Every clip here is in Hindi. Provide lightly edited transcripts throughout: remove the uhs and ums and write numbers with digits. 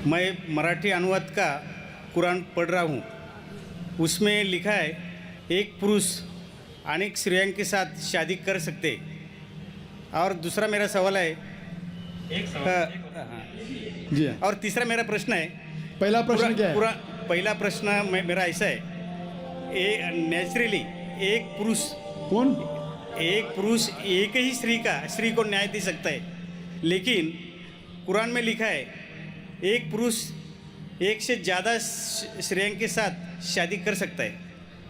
मैं मराठी अनुवाद का कुरान पढ़ रहा हूँ। उसमें लिखा है एक पुरुष अनेक स्त्रियों के साथ शादी कर सकते। और दूसरा मेरा सवाल है जी हाँ। और तीसरा मेरा प्रश्न है पहला प्रश्न क्या है? पहला प्रश्न मेरा ऐसा है, नेचुरली एक पुरुष एक ही स्त्री को न्याय दे सकता है, लेकिन कुरान में लिखा है एक पुरुष एक से ज़्यादा स्त्रियों के साथ शादी कर सकता है।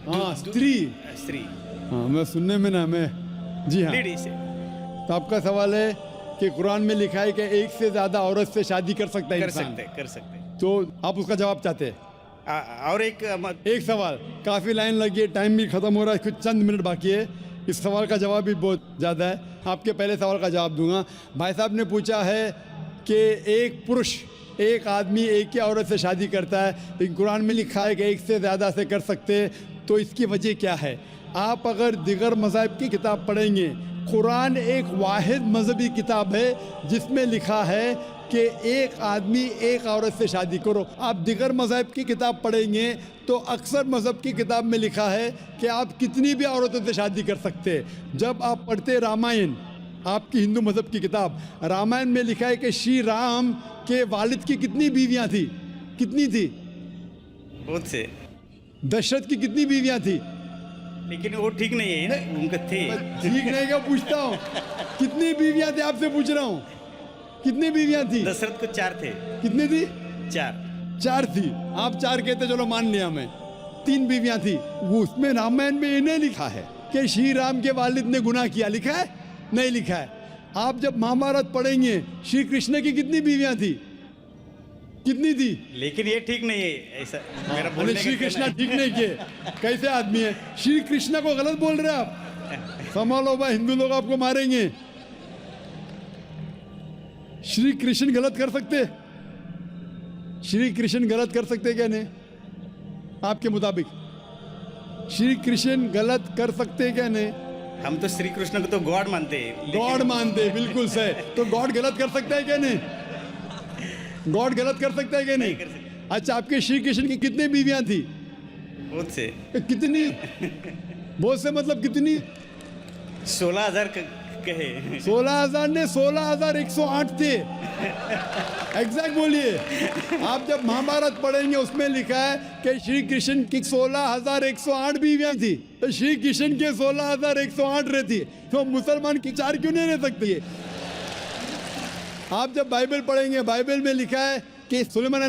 हाँ, स्त्री। हाँ, मैं सुनने में ना मैं जी हाँ। लेडीज। तो आपका सवाल है कि कुरान में लिखा है कि एक से ज़्यादा औरत से शादी कर सकता है इंसान। कर सकते। तो आप उसका जवाब चाहते हैं? और एक सवाल, काफ़ी लाइन लगी है, टाइम भी खत्म हो रहा है, कुछ चंद मिनट बाकी है। इस सवाल का जवाब भी बहुत ज़्यादा है। आपके पहले सवाल का जवाब दूंगा। भाई साहब ने पूछा है कि एक पुरुष एक आदमी एक ही औरत से शादी करता है, लेकिन कुरान में लिखा है कि एक से ज़्यादा से कर सकते, तो इसकी वजह क्या है? आप अगर दिगर मज़हब की किताब पढ़ेंगे, कुरान एक वाहिद मजहबी किताब है जिसमें लिखा है कि एक आदमी एक औरत से शादी करो। आप दिगर मज़हब की किताब पढ़ेंगे तो अक्सर मज़हब की किताब में लिखा है कि आप कितनी भी औरतों से शादी कर सकते हैं। जब आप पढ़ते रामायण, आपकी हिंदू मज़हब की किताब, रामायण में लिखा है कि श्री राम के वालिद की कितनी बीवियां थी? कितनी थी? बहुत से। दशरथ की कितनी बीवियां थी? लेकिन वो ठीक नहीं है, उनका थे। ठीक नहीं क्या पूछता हूँ? कितनी बीवियां थी आपसे पूछ रहा हूँ। कितनी बीवियां थी? दशरथ को 4 थे। कितनी थी? 4 थी। आप 4 कहते, चलो मान लिया मैं। 3 बीवियां थी। वो उसमें रामायण में इन्हें लिखा है कि श्री राम के वालिद ने गुनाह किया, लिखा है? नहीं लिखा है। आप जब महाभारत पढ़ेंगे, श्री कृष्ण की कितनी बीवियां थी? कितनी थी? लेकिन ये ठीक नहीं है, ऐसा मेरा बोलने श्री कृष्ण ठीक नहीं किए। कैसे आदमी है? श्री कृष्ण को गलत बोल रहे आप। संभालो भाई, हिंदू लोग आपको मारेंगे। श्री कृष्ण गलत कर सकते? श्री कृष्ण गलत कर सकते क्या नहीं? आपके मुताबिक श्री कृष्ण गलत कर सकते क्या नहीं? हम तो श्री कृष्ण को तो गॉड मानते हैं। गॉड मानते, बिल्कुल सही। तो गॉड गलत कर सकता है क्या नहीं? गॉड गलत कर सकता है क्या नहीं? अच्छा, आपके श्री कृष्ण की कितनी बीवियां थी? बहुत से। कितनी? बहुत से मतलब कितनी? 16,000 कहे। 16,000 ने 16,108 थे। एग्जैक्ट बोलिए। आप जब महाभारत पढ़ेंगे उसमें लिखा है कि श्री कृष्ण की 16,108 बीवियां थी, तो श्री कृष्ण के 16,108 रहती, तो मुसलमान की 4 क्यों नहीं रह सकती? आप जब बाइबल पढ़ेंगे, बाइबल में लिखा है कि सुलेमान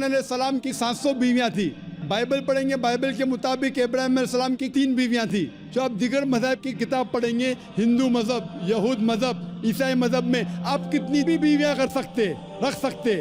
अलैहिस्सलाम की 700 बीवियां थी। बाइबल पढ़ेंगे, बाइबल के मुताबिक इब्राहिम अलैहिस्सलाम की 3 बीवियां थी। जो आप दिगर मज़हब की किताब पढ़ेंगे, हिंदू मज़हब, यहूद मज़हब, ईसाई मज़हब में आप कितनी भी बीवियां कर सकते, रख सकते।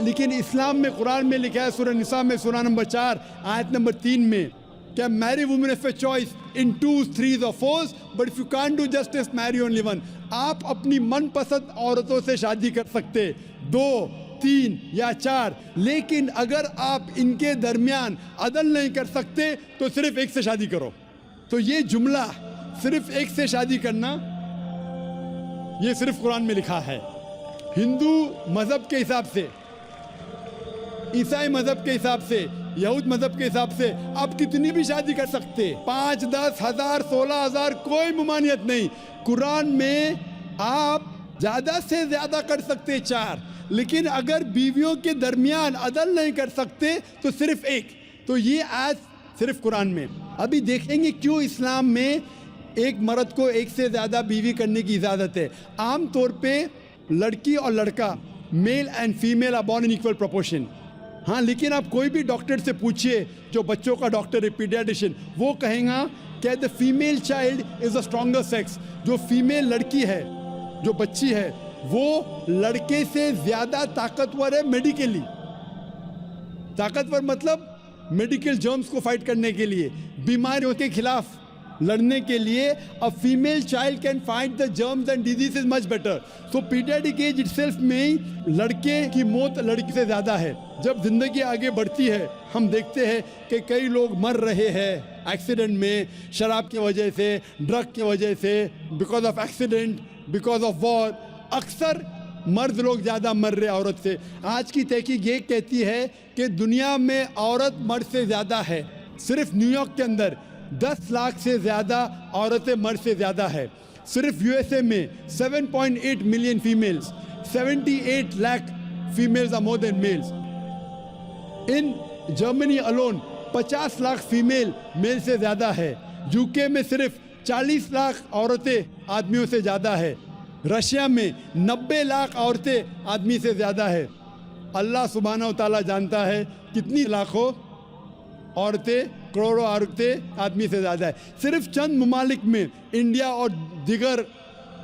लेकिन इस्लाम में, कुरान में लिखा है सूरह निसा में, सूरह नंबर 4 आयत नंबर 3 में, क्या marry women of a choice in 2, 3 or 4, but if you can't do justice marry only 1। आप अपनी मनपसंद औरतों से शादी कर सकते, 2, 3 या 4, लेकिन अगर आप इनके दरमियान अदल नहीं कर सकते तो सिर्फ एक से शादी करो। तो ये जुमला सिर्फ एक से शादी करना, ये सिर्फ कुरान में लिखा है। हिंदू मजहब के हिसाब से, ईसाई मजहब के हिसाब से, यहूद मजहब के हिसाब से आप कितनी भी शादी कर सकते, 5, 10, 1000, 16,000, कोई ममानियत नहीं। कुरान में आप ज़्यादा से ज़्यादा कर सकते 4, लेकिन अगर बीवियों के दरमियान अदल नहीं कर सकते तो सिर्फ एक। तो ये आज सिर्फ कुरान में। अभी देखेंगे क्यों इस्लाम में एक मर्द को एक से ज़्यादा बीवी करने की इजाज़त है। आम तौर पे लड़की और लड़का, male and female are born in equal proportion. हाँ, लेकिन आप कोई भी डॉक्टर से पूछिए, जो बच्चों का डॉक्टर है, पीडियाट्रिशियन, वो कहेगा कि the female child is a stronger sex. जो फीमेल लड़की है, जो बच्ची है, वो लड़के से ज़्यादा ताकतवर है मेडिकली। ताकतवर मतलब मेडिकल जर्म्स को फाइट करने के लिए, बीमारियों के खिलाफ लड़ने के लिए। A female child can fight the germs and disease much better. So pediatric age itself में लड़के की मौत लड़की से ज़्यादा है। जब जिंदगी आगे बढ़ती है, हम देखते हैं कि कई लोग मर रहे हैं एक्सीडेंट में, शराब की वजह से, ड्रग की वजह से, because of accident, because of war. अक्सर मर्द लोग ज़्यादा मर रहे औरत से। आज की तहकीक ये कहती है कि दुनिया में औरत मर्द से ज़्यादा है। सिर्फ न्यूयॉर्क के अंदर 10 लाख से ज़्यादा औरतें मर्द से ज़्यादा है। सिर्फ यूएसए में 7.8 million females, 78 lakh females are more than males. In Germany alone 50 lakh female male से ज़्यादा है। यूके में सिर्फ 40 लाख औरतें आदमियों से ज़्यादा है। रशिया में 90 लाख औरतें आदमी से ज़्यादा है। अल्लाह सुब्हानहू व तआला जानता है कितनी लाखों औरतें, करोड़ों औरतें आदमी से ज़्यादा है। सिर्फ चंद ममालिक में, इंडिया और दिगर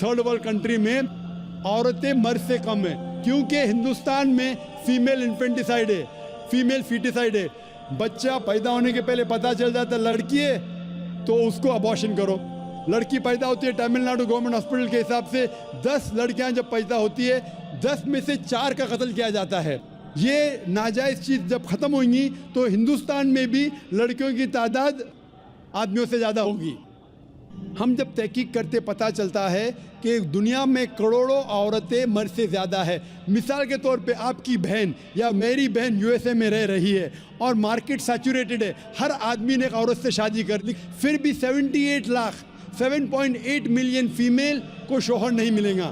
थर्ड वर्ल्ड कंट्री में औरतें मर्द से कम है, क्योंकि हिंदुस्तान में फीमेल इन्फेंटिसाइड है, फीमेल फीटिसाइड है। बच्चा पैदा होने के पहले पता चल जाता लड़की है तो उसको अबॉर्शन करो। लड़की पैदा होती है, तमिलनाडु गवर्नमेंट हॉस्पिटल के हिसाब से 10 लड़कियां जब पैदा होती है 10 में से 4 का कत्ल किया जाता है। ये नाजायज़ चीज़ जब ख़त्म होंगी तो हिंदुस्तान में भी लड़कियों की तादाद आदमियों से ज़्यादा होगी। हम जब तहकीक करते पता चलता है कि दुनिया में करोड़ों औरतें मर्द से ज़्यादा है। मिसाल के तौर पे आपकी बहन या मेरी बहन यूएसए में रह रही है और मार्केट सैचुरेटेड है, हर आदमी ने एक औरत से शादी कर ली, फिर भी 78 लाख 7.8 मिलियन फीमेल को शोहर नहीं मिलेगा।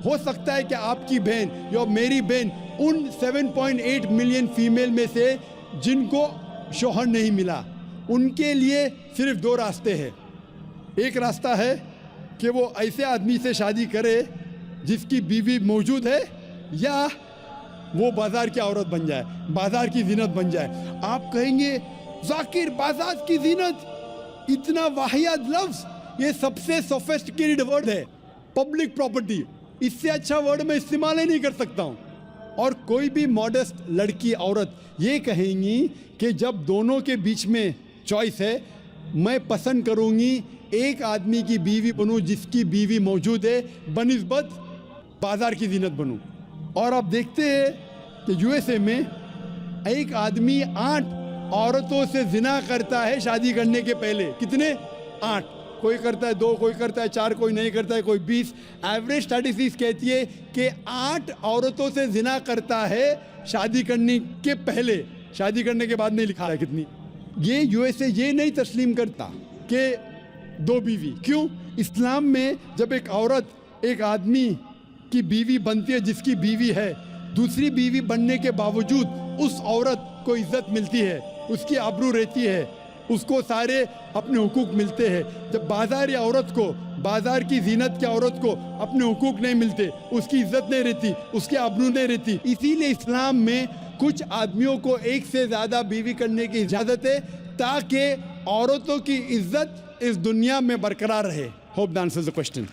हो सकता है कि आपकी बहन या मेरी बहन उन 7.8 मिलियन फीमेल में से जिनको शोहर नहीं मिला, उनके लिए सिर्फ 2 रास्ते हैं। एक रास्ता है कि वो ऐसे आदमी से शादी करे जिसकी बीवी मौजूद है, या वो बाज़ार की औरत बन जाए, बाज़ार की जीनत बन जाए। आप कहेंगे जाकिर बाज़ार की जीनत, इतना वाहियात लफ्ज़, ये सबसे सोफिस्टिकेटेड वर्ड है, पब्लिक प्रॉपर्टी, इससे अच्छा वर्ड मैं इस्तेमाल ही नहीं कर सकता हूँ। और कोई भी मॉडेस्ट लड़की औरत ये कहेंगी कि जब दोनों के बीच में चॉइस है, मैं पसंद करूँगी एक आदमी की बीवी बनूँ जिसकी बीवी मौजूद है बनिस्बत बाज़ार की जीनत बनूँ। और आप देखते हैं कि यूएसए में एक आदमी 8 औरतों से जिना करता है शादी करने के पहले। कितने? 8। कोई करता है 2, कोई करता है 4, कोई नहीं करता है, कोई 20। एवरेज स्टैटिस्टिक्स कहती है कि 8 औरतों से जिना करता है शादी करने के पहले, शादी करने के बाद नहीं लिखा है कितनी। ये यूएसए ये नहीं तस्लीम करता कि 2 बीवी। क्यों? इस्लाम में जब एक औरत एक आदमी की बीवी बनती है जिसकी बीवी है, दूसरी बीवी बनने के बावजूद उस औरत को इज्जत मिलती है, उसकी आबरू रहती है, उसको सारे अपने हुकूक मिलते हैं। जब बाज़ारी औरत को, बाज़ार की जीनत की औरत को अपने हुकूक नहीं मिलते, उसकी इज्जत नहीं रहती, उसकी आबरू नहीं रहती। इसीलिए इस्लाम में कुछ आदमियों को एक से ज़्यादा बीवी करने की इजाज़त है ताकि औरतों की इज्जत इस दुनिया में बरकरार रहे। Hope that answers the question.